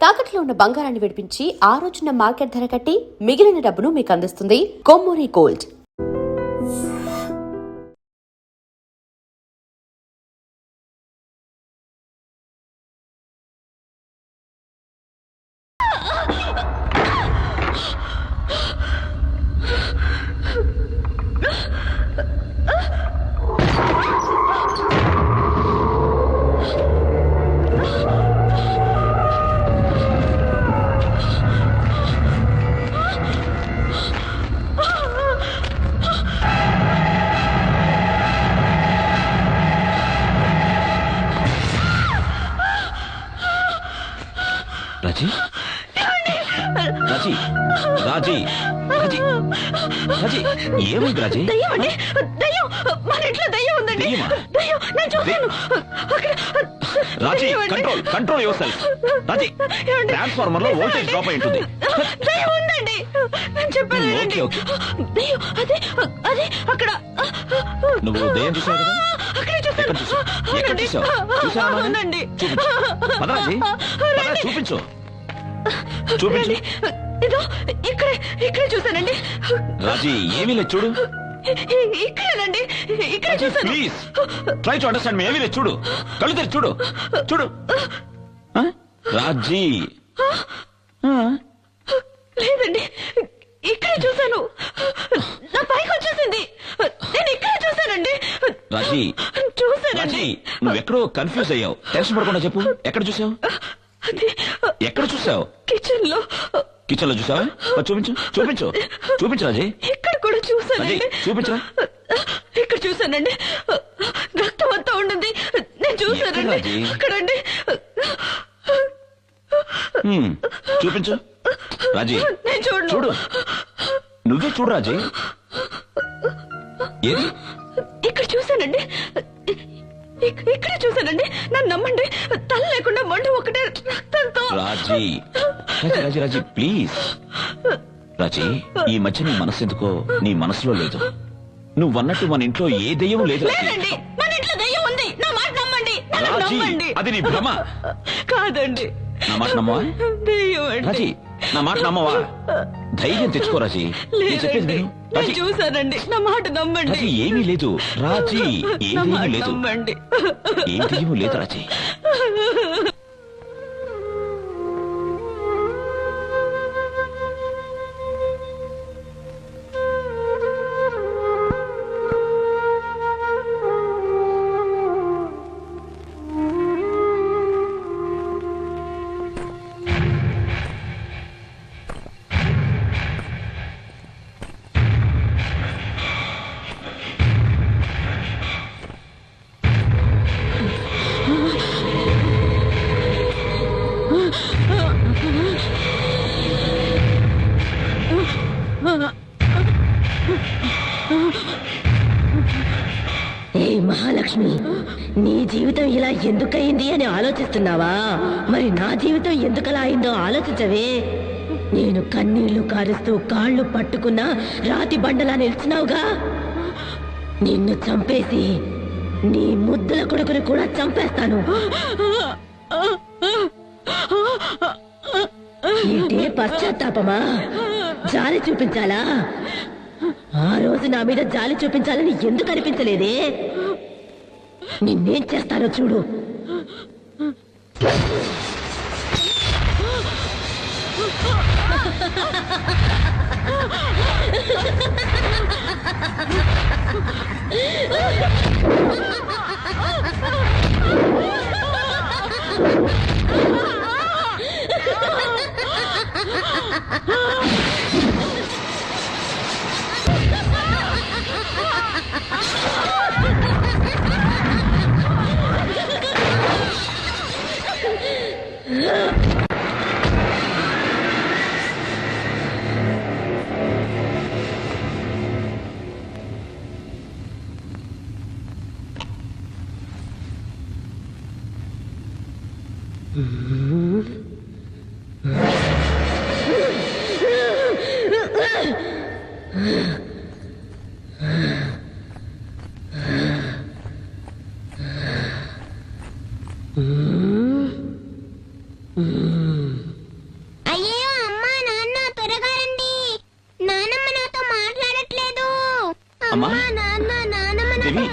తాకట్లో ఉన్న బంగారాన్ని విడిపించి ఆ రోజున మార్కెట్ ధర కట్టి మిగిలిన డబ్బును మీకు అందిస్తుంది కొమ్మూరి గోల్డ్. రాజీ రాజీ రాజీ రాజీ రాజీ ఏమైంది Raji? Raji control control yourself. Raji transformer లో వోల్టేజ్ డ్రాప్ అయి ఉంటుంది. ఓకే ఓకే నువ్వు దయ్యం చూసావు కదా? ఎక్కడ చూసావు? ఎక్కడ చూసావు? చూసావా? చూపించు చూపించు. ఇక్కడ చూసానండి రాజీ. ఏమీ లేదు చూడు. ఇక్కడేనండి, ఇక్కడ చూసాను. ప్లీజ్ ట్రై టు అండర్స్టాండ్ మీ. ఏమీ లేదు చూడు. కళ్ళు తెరిచి చూడు. చూడు రాజీ. లేదండి, ఇక్కడే చూసాను. నా పైకి వచ్చేసింది. నేను ఇక్కడే చూసానండి. రాజీ చూసానండి. నువ్వెక్కడో కన్ఫ్యూజ్ అయ్యావు. టెన్షన్ పడకుండా చెప్పు. ఎక్కడ చూసావు? ఎక్కడ చూసావు? కిచెన్ లో. కిచెన్ లో చూసావా? చూపించు చూపించు చూపించు రాజీ. ఇక్కడ కూడా చూసానండి. చూపించరా. ఇక్కడ చూసానండి. రక్తం అంతా ఉండింది. నేను చూసానండి. అక్కడండి. చూపించు రాజీ. నేను చూడు. నువ్వే చూడు రాజీ. ఏది? ఇక్కడ చూసానండి. ఇక్కడ చూసానండి. నన్ను నమ్మండి. తల లేకుండా మండు ఒకటే రక్తంతో. రాజీ రాజీ రాజీ రాజీ ప్లీజ్. రాజీ ఈ మధ్య నీ మనసు ఎందుకో నీ మనసులో లేదు. నువ్వన్నట్టు మన ఇంట్లో ఏ దెయ్యం లేదు. లేదండి, మన ఇంట్లో దెయ్యం ఉంది. నా మాట నమ్మండి. రాజీ అది నీ భ్రమ. కాదండి, నా మాట నమ్మవా? దెయ్యం అండి. రాజీ నా మాట నమ్మవా? ధైర్యం తెచ్చుకో రాజీ. నేను చెప్పేది విను. నేను చూసానండి. నా మాట నమ్మండి. రాజీ ఏమీ లేదు. రాజీ ఏమీ లేదు. నమ్మండి. ఏం దెయ్యం లేదు రాజీ. ఏ మహాలక్ష్మి, నీ జీవితం ఇలా ఎందుకయింది అని ఆలోచిస్తున్నావా? మరి నా జీవితం ఎందుకలా అయిందో ఆలోచించవే. నేను కన్నీళ్లు కారుస్తూ కాళ్ళు పట్టుకున్నా రాతి బండలా నిలిచినావుగా. నిన్ను చంపేసి నీ ముద్దుల కొడుకుని కూడా చంపేస్తాను. ఏంటే పశ్చాత్తాపమా? జాలి చూపించాలా? ఆ రోజు నా మీద జాలి చూపించాలని ఎందుకు అనిపించలేదే? నిన్నేం చేస్తారో చూడు.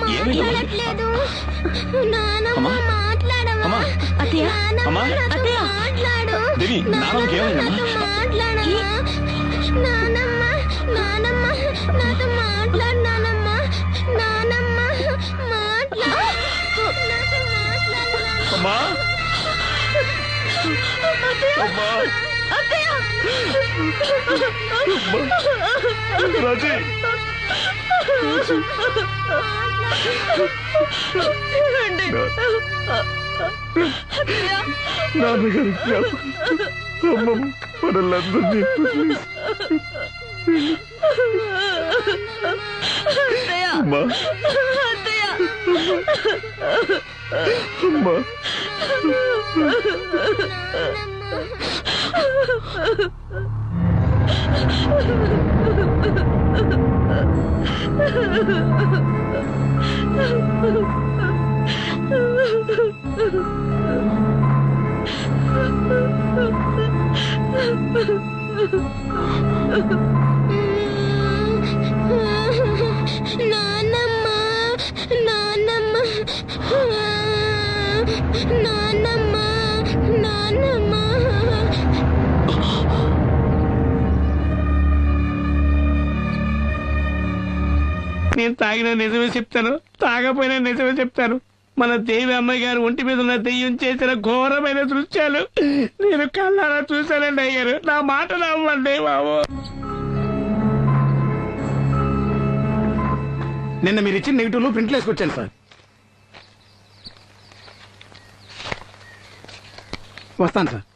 మాట్లాడట్లేదు. నానమ్మ అమ్మా? మాట్లాడవా? అమ్మా? అత్తయ్య నానమ్మ అమ్మా? నాతో అత్తయ్య? మాట్లాడు. దేవి, నానమ్మకి ఏమైందమ్మా? నాతో మాట్లాడవా? నానమ్మ నానమ్మ నాతో మాట్లాడు. నానమ్మ నానమ్మ మాట్లాడు. నాతో మాట్లాడు. అమ్మా అమ్మా రాజీ నాన్నగారి అమ్మ మనల్లందరినీ అమ్మా అమ్మా నానమ్మ నానమ్మ నానమ్మ నానమ్మ నేను తాగిన నిజమే చెప్తాను, తాగపోయినా నిజమే చెప్తాను. మన దేవి అమ్మాయి గారు ఒంటి మీద ఉన్న దెయ్యం చేసిన ఘోరమైన దృశ్యాలు నేను కళ్ళారా చూశానండి అయ్యారు. నా మాట నమ్మండి బాబు. నిన్న మీరు ఇచ్చిన నెగిటివ్లు ప్రింట్లు వేసుకొచ్చాను సార్. వస్తాను సార్.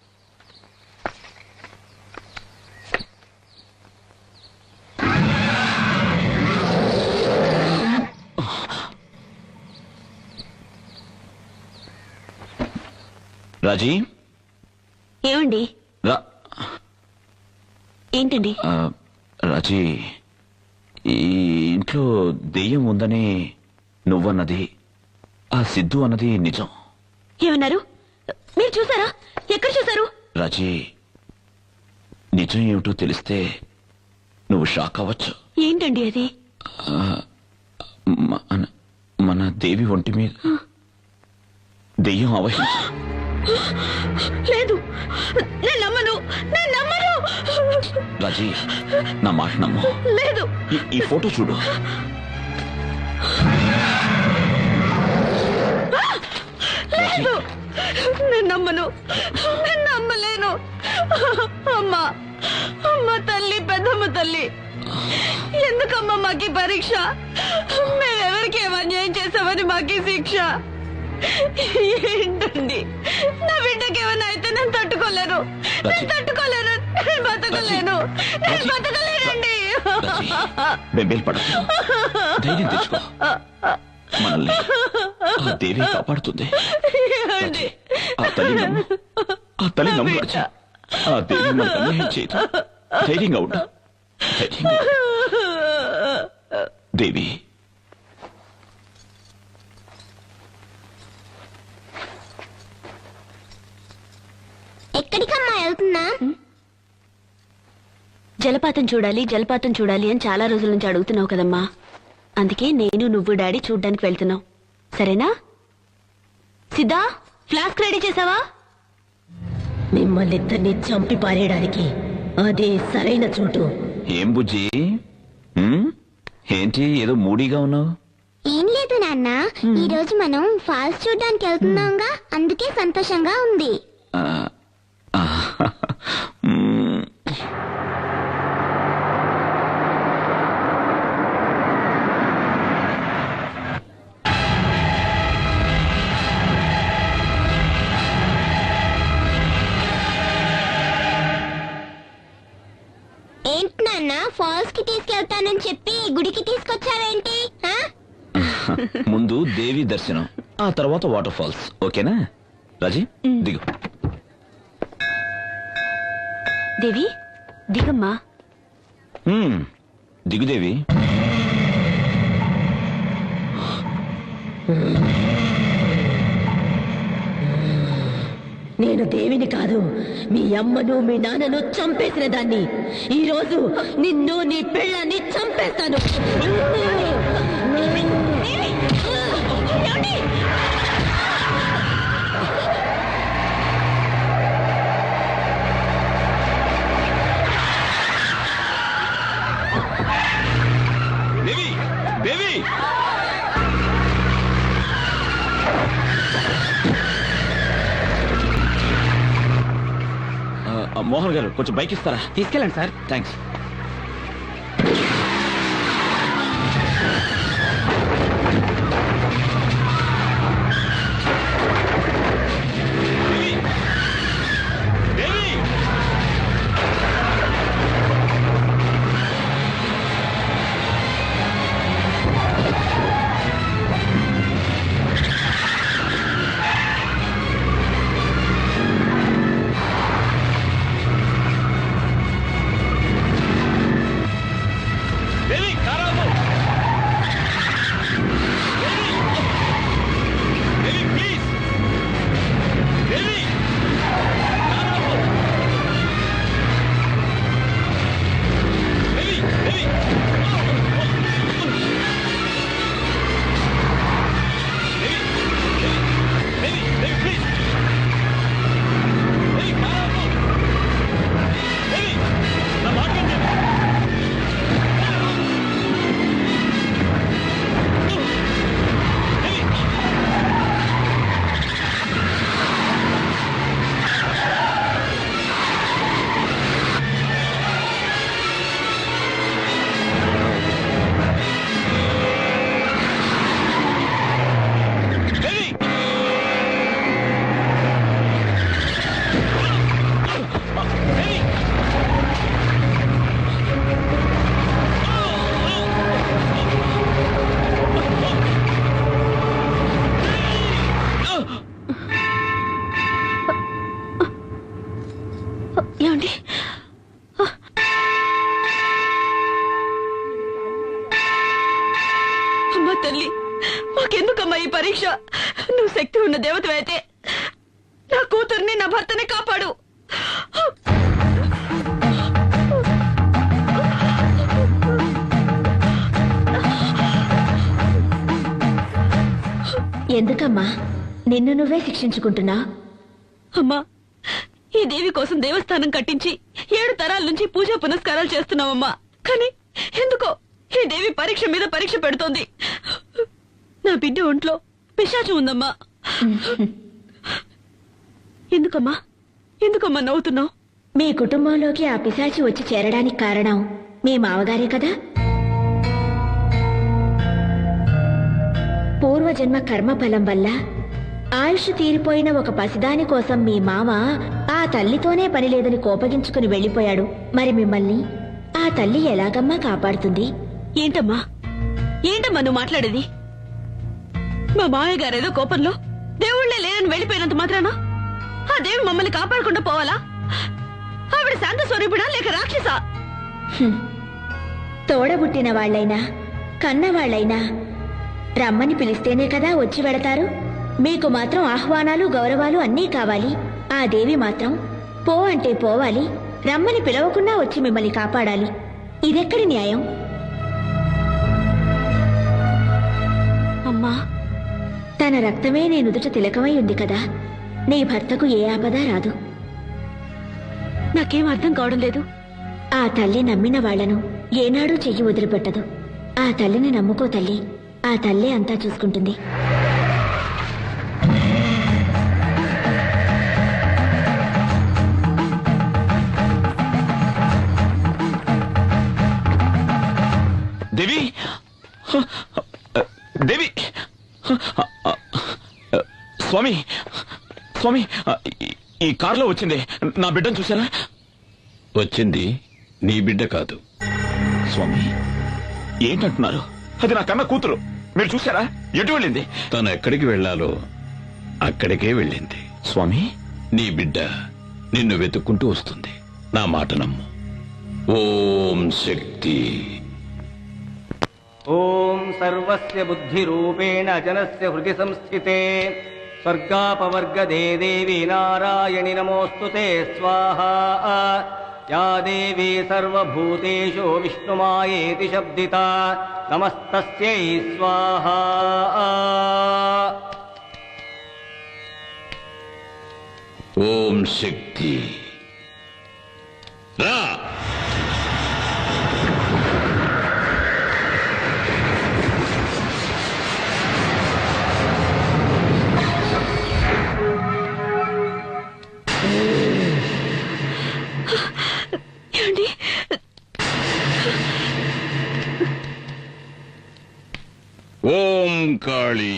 రాజీ ఏమండి? ఏంటండి? రాజీ, ఈ ఇంట్లో దెయ్యం ఉందని నువ్వన్నది, ఆ సిద్ధు అన్నది నిజం. ఏమన్నారు? మీరు చూసారా? ఎక్కడ చూసారు? రాజీ, నిజం ఏమిటో తెలిస్తే నువ్వు షాక్ అవ్వచ్చు. ఏంటండి అది? మన దేవి ఒంటి మీద దెయ్యం అవహించు. లేదు, నేను నమ్మను, నేను నమ్మను. రాజీ, నా మాట నమ్ము. లేదు. ఈ ఫోటో చూడు. లేదు, నేను నమ్మను, నేను నమ్మలేను. అమ్మా, అమ్మ తల్లి, పెద్దమ్మ తల్లి, ఎందుకమ్మా మాకి పరీక్ష? మేమెవరికి ఏం అన్యాయం చేసామని మాకి శిక్ష? ఏంటండి, నా బిడ్డకి ఏమైనా అయితే నేను తట్టుకోలేను, నేను తట్టుకోలేను, నేను బతకలేను, నేను బతకలేనండి. బెంబేలు పడకు, ధైర్యం తెచ్చుకో. మనల్ని ఆ దేవి కాపాడుతుంది. ఆ తల్లి నమ్ము, ఆ తల్లి నమ్ము రాజీ. ఆ దేవి మనకు అన్యాయం చేయదు. ధైర్యంగా ఉండు, ధైర్యంగా ఉండు. దేవి, ఎక్కడికమ్మా వెళ్తున్నా? జలపాతం చూడాలి, జలపాతం చూడాలి అని చాలా రోజుల నుంచి అడుగుతున్నావు కదమ్మా. అందుకే నేను, నువ్వు, డాడీ చూడ్డానికి వెళ్తున్నావు. సరేనా? సిద్ధా, ఫ్లాస్క్ రెడీ చేసావా? మిమ్మల్ని ఇద్దరిని చంపి పారేయడానికి అదే సరైన చోటు. ఏం బుజ్జి, ఏంటి ఏదో మూడీగా ఉన్నావు? ఏం లేదు నాన్న, ఈ రోజు మనం ఫాల్స్ చూడడానికి వెళ్తున్నాంగా, అందుకే సంతోషంగా ఉంది. ఏంటి నాన్న, ఫాల్స్ కి తీసుకెళ్తానని చెప్పి గుడికి తీసుకొచ్చావేంటి? ముందు దేవి దర్శనం, ఆ తర్వాత వాటర్ ఫాల్స్. ఓకేనా రాజీ? దిగు. దేవి, దిగమ్మా. దిగు దేవి. నేను దేవిని కాదు, మీ అమ్మను, మీ నాన్నను చంపేసిన దాన్ని. ఈ రోజు నిన్ను, నీ పిల్లని చంపేస్తాను. దేవి దేవి మోహన్ గారు కొంచెం బైక్ ఇస్తారా? తీసుకెళ్ళండి సార్. థ్యాంక్స్. ఏమండి? అమ్మా తల్లి, మాకెందుకమ్మా ఈ పరీక్ష? నువ్వు శక్తి ఉన్న దేవతవైతే నా కూతుర్ని నా భర్తని కాపాడు. ఎందుకమ్మా నిన్ను నువ్వే శిక్షించుకుంటున్నా? అమ్మా, ఈ దేవి కోసం దేవస్థానం కట్టించి 7 తరాల నుంచి పూజా పునస్కారాలు చేస్తున్నావమ్మా. కానీ ఎందుకో ఈ దేవి పరీక్ష మీద పరీక్ష పెడుతోంది. నా బిడ్డ ఒంట్లో పిశాచం ఉందమ్మా. ఎందుకమ్మా ఎందుకమ్మా నవ్వుతున్నావు? మీ కుటుంబంలోకి ఆ పిశాచి వచ్చి చేరడానికి కారణం మీ మామగారే కదా. పూర్వజన్మ కర్మఫలం వల్ల ఆయుష్ తీరిపోయిన ఒక పసిదాని కోసం మీ మామ ఆ తల్లితోనే పని లేదని కోపగించుకుని వెళ్లిపోయాడు. మరి మిమ్మల్ని ఆ తల్లి ఎలాగమ్మా కాపాడుతుంది? ఏంటమ్మా ఏంటమ్మా నువ్వు మాట్లాడేది? మా మామయ్య గారేదో కోపంలో దేవుళ్లే లేరని వెళ్లిపోయినంత మాత్రాన ఆ దేవి మమ్మల్ని కాపాడకుండా పోవాలా? ఆవిడ శాంత స్వరూపిడా లేక రాక్షసా? తోడబుట్టిన వాళ్లైనా కన్నవాళ్లైనా రమ్మని పిలిస్తేనే కదా వచ్చి వెడతారు. మీకు మాత్రం ఆహ్వానాలు గౌరవాలు అన్నీ కావాలి. ఆ దేవి మాత్రం పో అంటే పోవాలి, రమ్మని పిలవకుండా వచ్చి మిమ్మల్ని కాపాడాలి. ఇదెక్కడి న్యాయం? అమ్మా, తన రక్తమే నీ నుదుట తిలకమై ఉంది కదా. నీ భర్తకు ఏ ఆపద రాదు. నాకేం అర్థం కావడం లేదు. ఆ తల్లి నమ్మిన వాళ్లను ఏనాడూ చెయ్యి వదిలిపెట్టదు. ఆ తల్లిని నమ్ముకో తల్లి, ఆ తల్లే అంతా చూసుకుంటుంది. దేవి దేవి స్వామి స్వామి, ఈ కారులో వచ్చింది నా బిడ్డను చూసారా? వచ్చింది నీ బిడ్డ కాదు స్వామి. ఏంటంటున్నారు? అది నా కన్న కూతురు. మీరు చూసారా? ఎటు వెళ్ళింది? తను ఎక్కడికి వెళ్ళాలో అక్కడికే వెళ్ళింది. స్వామి, నీ బిడ్డ నిన్ను వెతుక్కుంటూ వస్తుంది. నా మాట నమ్ము. ఓం శక్తి. ఓం సర్వస్య బుద్ధిరూపేణ జనస్య హృది సంస్థితే స్వర్గాపవర్గదే దేవి నారాయణి నమోస్తుతే స్వాహా. యా దేవీ సర్వభూతేషు విష్ణుమాయేతి శబ్దితా నమస్తస్యై స్వాహా. ఓం శక్తి రా. ఓం కాళీ.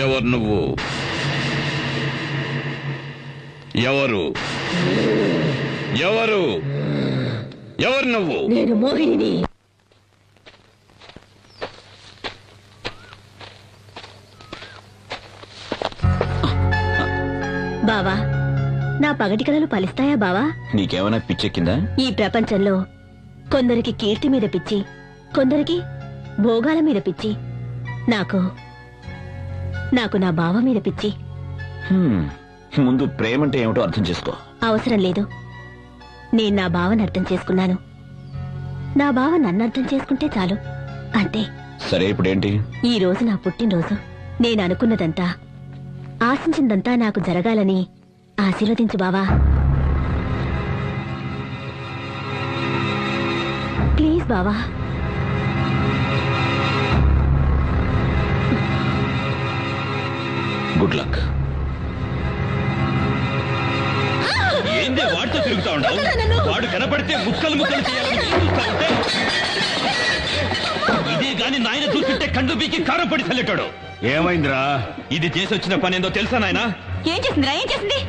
ఎవరు నువ్వు? ఎవరు ఎవరు ఎవరు నువ్వు? నేను మోహిని. బావా, నా పగటి కలలు ఫలిస్తాయా బావా? నీకేమైనా పిచ్చెక్కిందా? ఈ ప్రపంచంలో కొందరికి కీర్తి మీద పిచ్చి, కొందరికి భోగాల మీద పిచ్చి, నాకు నా బావ మీద పిచ్చి. ముందు ప్రేమంటే ఏమిటో అర్థం చేసుకో. అవసరం లేదు. నేను నా బావని అర్థం చేసుకున్నాను. నా బావ నన్ను అర్థం చేసుకుంటే చాలు, అంతే. సరే, ఇప్పుడేంటి? ఈ రోజు నా పుట్టినరోజు. నేను అనుకున్నదంతా, ఆశించిందంతా నాకు జరగాలని ఆశీర్వదించు బావా. ప్లీజ్ బావా. Good luck. ఏందే వాడితో తిరుగుతా ఉండవు? వాడు కనపడితే ముక్కలు ముక్కలు చేయాలని చూస్తా ఉంటే, ఇదే గాని నాయన చూస్తుంటే కండు బీకి కారం పడి తల్లెట్టాడు. ఏమైందిరా? ఇది చేసి వచ్చిన పని ఏందో తెలుసా నాయన? ఏం చేసిందిరా? ఏం చేసింది?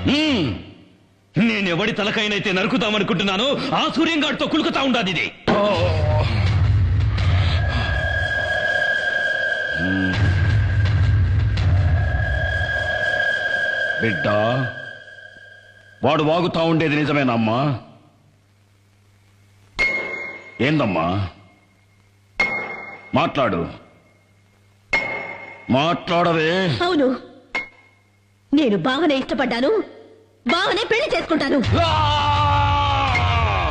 నేనెవడి తలకైనైతే నరుకుతామనుకుంటున్నాను, ఆ సూర్యంగాడితో కులుకుతా ఉండాది ఇది. బిడ్డ, వాడు వాగుతా ఉండేది నిజమేనమ్మా? ఏందమ్మా? మాట్లాడవే. అవును, నేను బావనే ఇష్టపడ్డాను, బావనే పెళ్లి చేసుకుంటాను. ఆ!